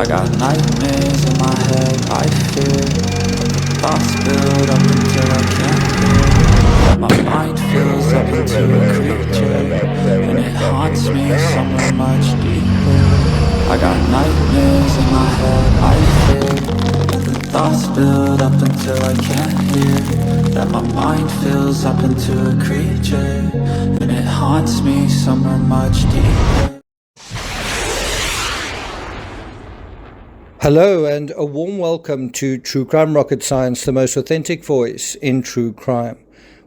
I got nightmares in my head, I fear thoughts build up until I can't hear. That my mind fills up into a creature, and it haunts me somewhere much deeper. I got nightmares in my head, I fear the thoughts build up until I can't hear. That my mind fills up into a creature, and it haunts me somewhere much deeper. Hello and a warm welcome to True Crime Rocket Science, the most authentic voice in true crime.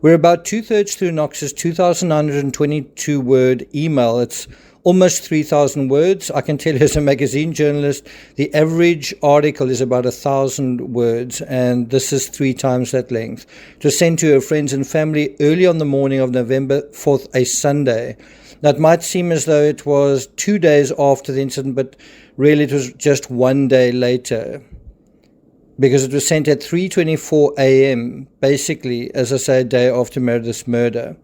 We're about 2/3 through Knox's 2,922 word email. It's almost 3,000 words. I can tell you as a magazine journalist, the average article is about 1,000 words, and this is 3 times that length. It was sent to her friends and family early on the morning of November 4th, a Sunday. Now, it might seem as though it was 2 days after the incident, but really it was just 1 day later, because it was sent at 3:24 a.m., basically, as I say, a day after Meredith's murder.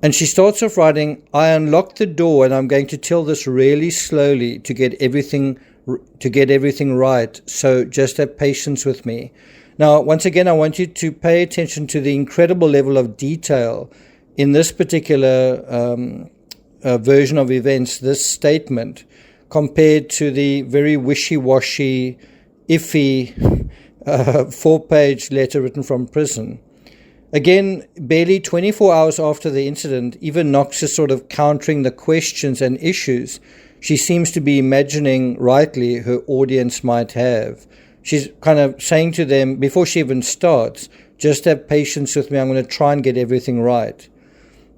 And she starts off writing, I unlocked the door and I'm going to tell this really slowly to get everything right, so just have patience with me. Now, once again, I want you to pay attention to the incredible level of detail in this particular version of events, this statement, compared to the very wishy-washy, iffy 4-page letter written from prison. Again, barely 24 hours after the incident, even Knox is sort of countering the questions and issues she seems to be imagining rightly her audience might have. She's kind of saying to them, before she even starts, just have patience with me, I'm going to try and get everything right.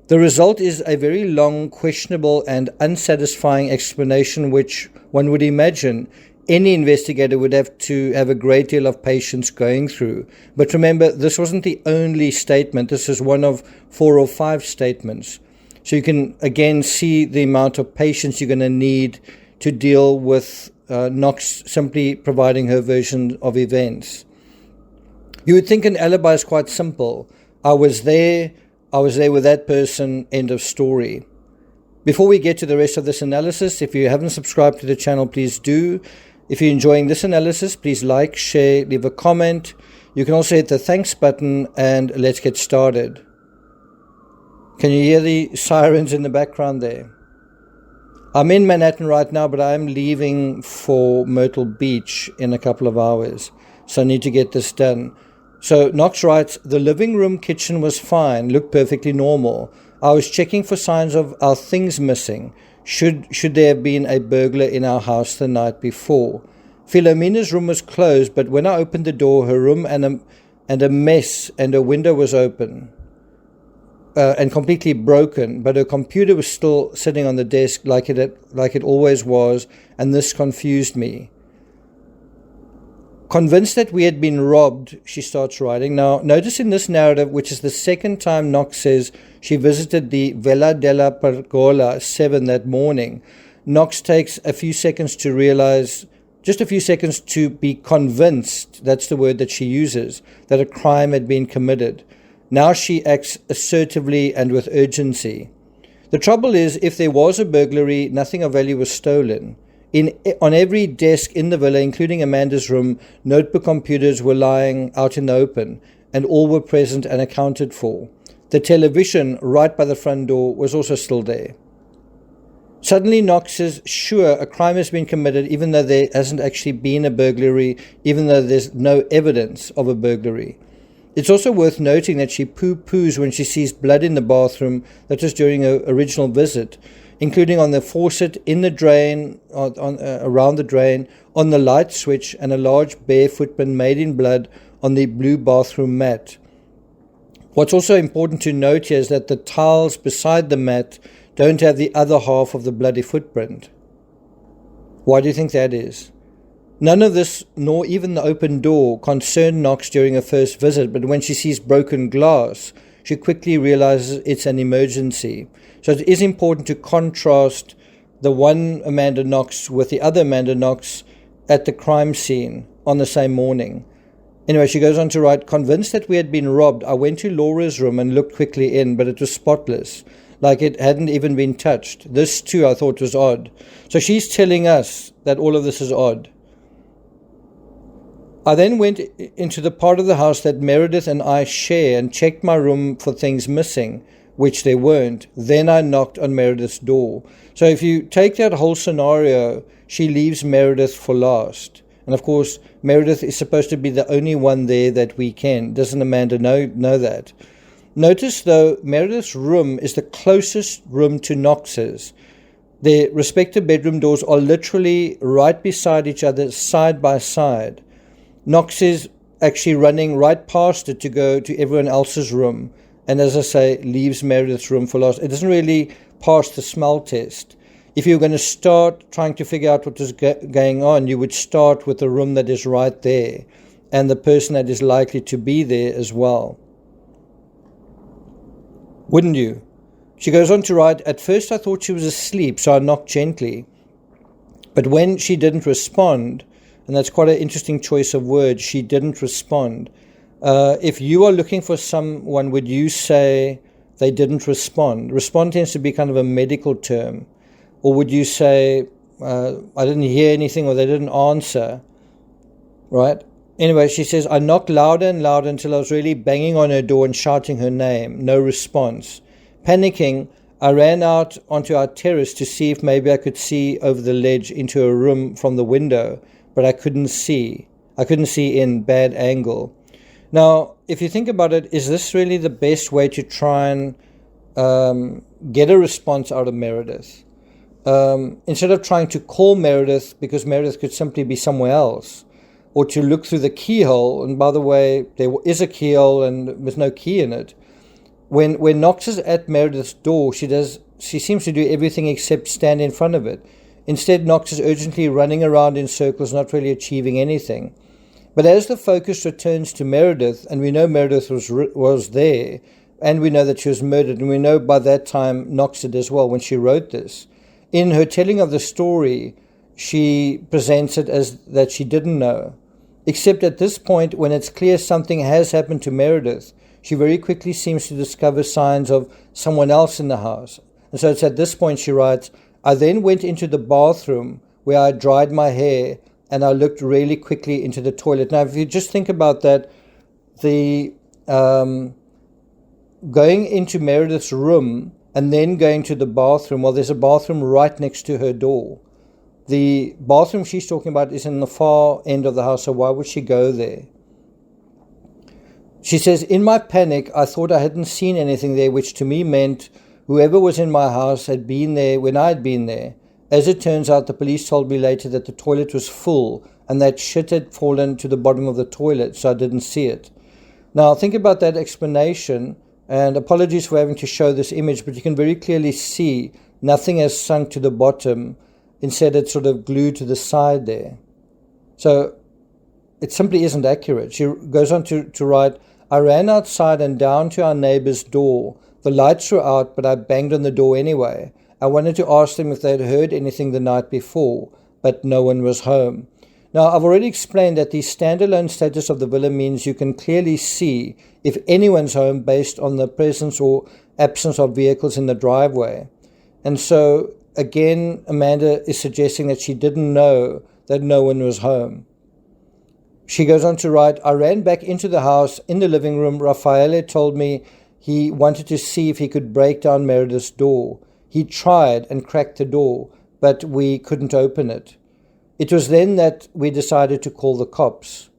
The result is a very long, questionable and unsatisfying explanation which one would imagine any investigator would have to have a great deal of patience going through. But remember, this wasn't the only statement. This is one of 4 or 5 statements. So you can again see the amount of patience you're going to need to deal with Knox simply providing her version of events. You would think an alibi is quite simple. I was there with that person, end of story. Before we get to the rest of this analysis, if you haven't subscribed to the channel, please do. If you're enjoying this analysis, please like, share, leave a comment. You can also hit the thanks button, and let's get started. Can you hear the sirens in the background there? I'm in Manhattan right now, but I'm leaving for Myrtle Beach in a couple of hours, so I need to get this done. So Knox writes, the living room kitchen was fine, looked perfectly normal. I was checking for signs of our things missing. Should there have been a burglar in our house the night before? Philomena's room was closed, but when I opened the door, her room and a mess, and her window was open and completely broken, but her computer was still sitting on the desk like it always was, and this confused me. Convinced that we had been robbed, she starts writing. Now, notice in this narrative, which is the second time Knox says she visited the Villa della Pergola 7 that morning, Knox takes a few seconds to realize, just a few seconds to be convinced, that's the word that she uses, that a crime had been committed. Now she acts assertively and with urgency. The trouble is, if there was a burglary, nothing of value was stolen. On every desk in the villa, including Amanda's room, notebook computers were lying out in the open, and all were present and accounted for. The television right by the front door was also still there. Suddenly, Knox is sure a crime has been committed, even though there hasn't actually been a burglary, even though there's no evidence of a burglary. It's also worth noting that she poo-poos when she sees blood in the bathroom that was during her original visit, including on the faucet, in the drain, around the drain, on the light switch, and a large bare footprint made in blood on the blue bathroom mat. What's also important to note here is that the tiles beside the mat don't have the other half of the bloody footprint. Why do you think that is? None of this, nor even the open door, concerned Knox during her first visit, but when she sees broken glass, she quickly realizes it's an emergency. So it is important to contrast the one Amanda Knox with the other Amanda Knox at the crime scene on the same morning. Anyway, she goes on to write, convinced that we had been robbed, I went to Laura's room and looked quickly in, but it was spotless, like it hadn't even been touched. This too I thought was odd. So she's telling us that all of this is odd. I then went into the part of the house that Meredith and I share and checked my room for things missing, which there weren't. Then I knocked on Meredith's door. So if you take that whole scenario, she leaves Meredith for last. And of course, Meredith is supposed to be the only one there that we can. Doesn't Amanda know that? Notice, though, Meredith's room is the closest room to Knox's. Their respective bedroom doors are literally right beside each other, side by side. Knox is actually running right past it to go to everyone else's room. And as I say, leaves Meredith's room for last. It doesn't really pass the smell test. If you're going to start trying to figure out what is going on, you would start with the room that is right there and the person that is likely to be there as well. Wouldn't you? She goes on to write, at first I thought she was asleep, so I knocked gently. But when she didn't respond, and that's quite an interesting choice of words, she didn't respond. If you are looking for someone, would you say they didn't respond? Respond tends to be kind of a medical term. Or would you say, I didn't hear anything, or they didn't answer? Right? Anyway, she says, I knocked louder and louder until I was really banging on her door and shouting her name. No response. Panicking, I ran out onto our terrace to see if maybe I could see over the ledge into a room from the window, but I couldn't see. I couldn't see in, bad angle. Now, if you think about it, is this really the best way to try and get a response out of Meredith? Instead of trying to call Meredith, because Meredith could simply be somewhere else, or to look through the keyhole, and by the way, there is a keyhole and there's no key in it. When Knox is at Meredith's door, she seems to do everything except stand in front of it. Instead, Knox is urgently running around in circles, not really achieving anything. But as the focus returns to Meredith, and we know Meredith was there, and we know that she was murdered, and we know by that time Knox did as well when she wrote this. In her telling of the story, she presents it as that she didn't know. Except at this point, when it's clear something has happened to Meredith, she very quickly seems to discover signs of someone else in the house. And so it's at this point she writes, I then went into the bathroom where I dried my hair, and I looked really quickly into the toilet. Now, if you just think about that, the going into Meredith's room and then going to the bathroom, well, there's a bathroom right next to her door. The bathroom she's talking about is in the far end of the house, so why would she go there? She says, in my panic, I thought I hadn't seen anything there, which to me meant whoever was in my house had been there when I'd been there. As it turns out, the police told me later that the toilet was full and that shit had fallen to the bottom of the toilet, so I didn't see it. Now, think about that explanation, and apologies for having to show this image, but you can very clearly see nothing has sunk to the bottom. Instead, it's sort of glued to the side there. So it simply isn't accurate. She goes on to write, I ran outside and down to our neighbor's door. The lights were out, but I banged on the door anyway. I wanted to ask them if they'd heard anything the night before, but no one was home. Now, I've already explained that the standalone status of the villa means you can clearly see if anyone's home based on the presence or absence of vehicles in the driveway. And so, again, Amanda is suggesting that she didn't know that no one was home. She goes on to write, I ran back into the house. In the living room, Raffaele told me he wanted to see if he could break down Meredith's door. He tried and cracked the door, but we couldn't open it. It was then that we decided to call the cops.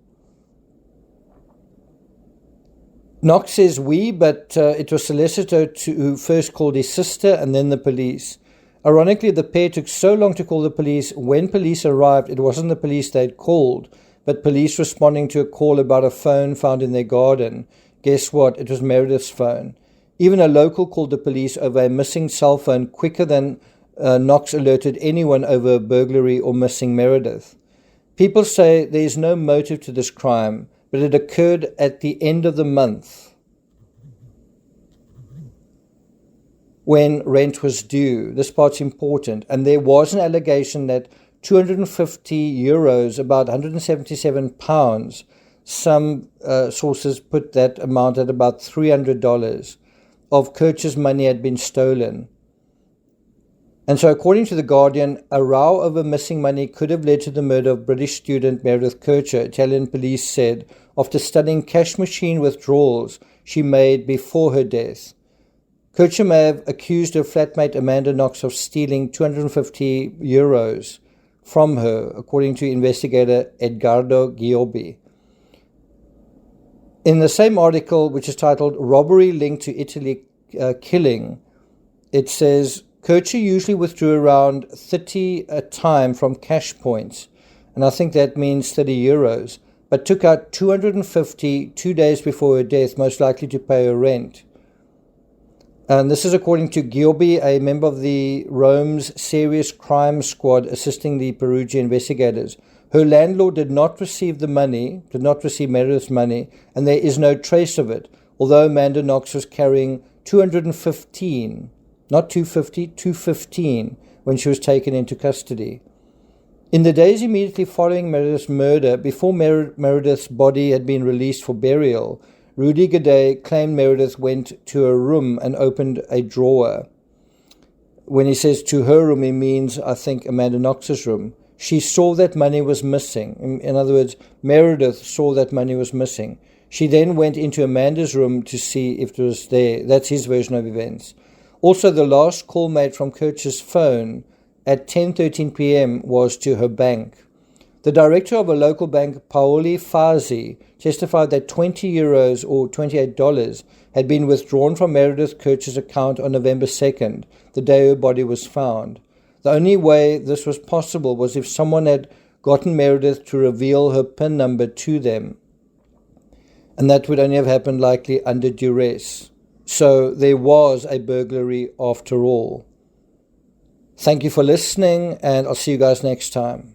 Knox says we, but it was Solicitor who first called his sister and then the police. Ironically, the pair took so long to call the police. When police arrived, it wasn't the police they'd called, but police responding to a call about a phone found in their garden. Guess what? It was Meredith's phone. Even a local called the police over a missing cell phone quicker than Knox alerted anyone over a burglary or missing Meredith. People say there is no motive to this crime, but it occurred at the end of the month when rent was due. This part's important. And there was an allegation that 250 euros, about 177 pounds, some sources put that amount at about $300, of Kirch's money had been stolen. And so according to The Guardian, a row over missing money could have led to the murder of British student Meredith Kircher, Italian police said, after studying cash machine withdrawals she made before her death. Kircher may have accused her flatmate Amanda Knox of stealing €250 from her, according to investigator Edgardo Giobbi. In the same article, which is titled Robbery Linked to Italy Killing, it says Kircher usually withdrew around 30 a time from cash points, and I think that means €30, but took out 250 2 days before her death, most likely to pay her rent. And this is according to Giobbi, a member of the Rome's Serious Crime Squad assisting the Perugia investigators. Her landlord did not receive Meredith's money, and there is no trace of it, although Amanda Knox was carrying 215, not 250, 215, when she was taken into custody. In the days immediately following Meredith's murder, before Meredith's body had been released for burial, Rudy Gaudet claimed Meredith went to her room and opened a drawer. When he says to her room, he means, I think, Amanda Knox's room. She saw that money was missing. In other words, Meredith saw that money was missing. She then went into Amanda's room to see if it was there. That's his version of events. Also, the last call made from Kircher's phone at 10:13 p.m. was to her bank. The director of a local bank, Paoli Fazi, testified that €20 or $28 had been withdrawn from Meredith Kircher's account on November 2nd, the day her body was found. The only way this was possible was if someone had gotten Meredith to reveal her PIN number to them. And that would only have happened likely under duress. So there was a burglary after all. Thank you for listening, and I'll see you guys next time.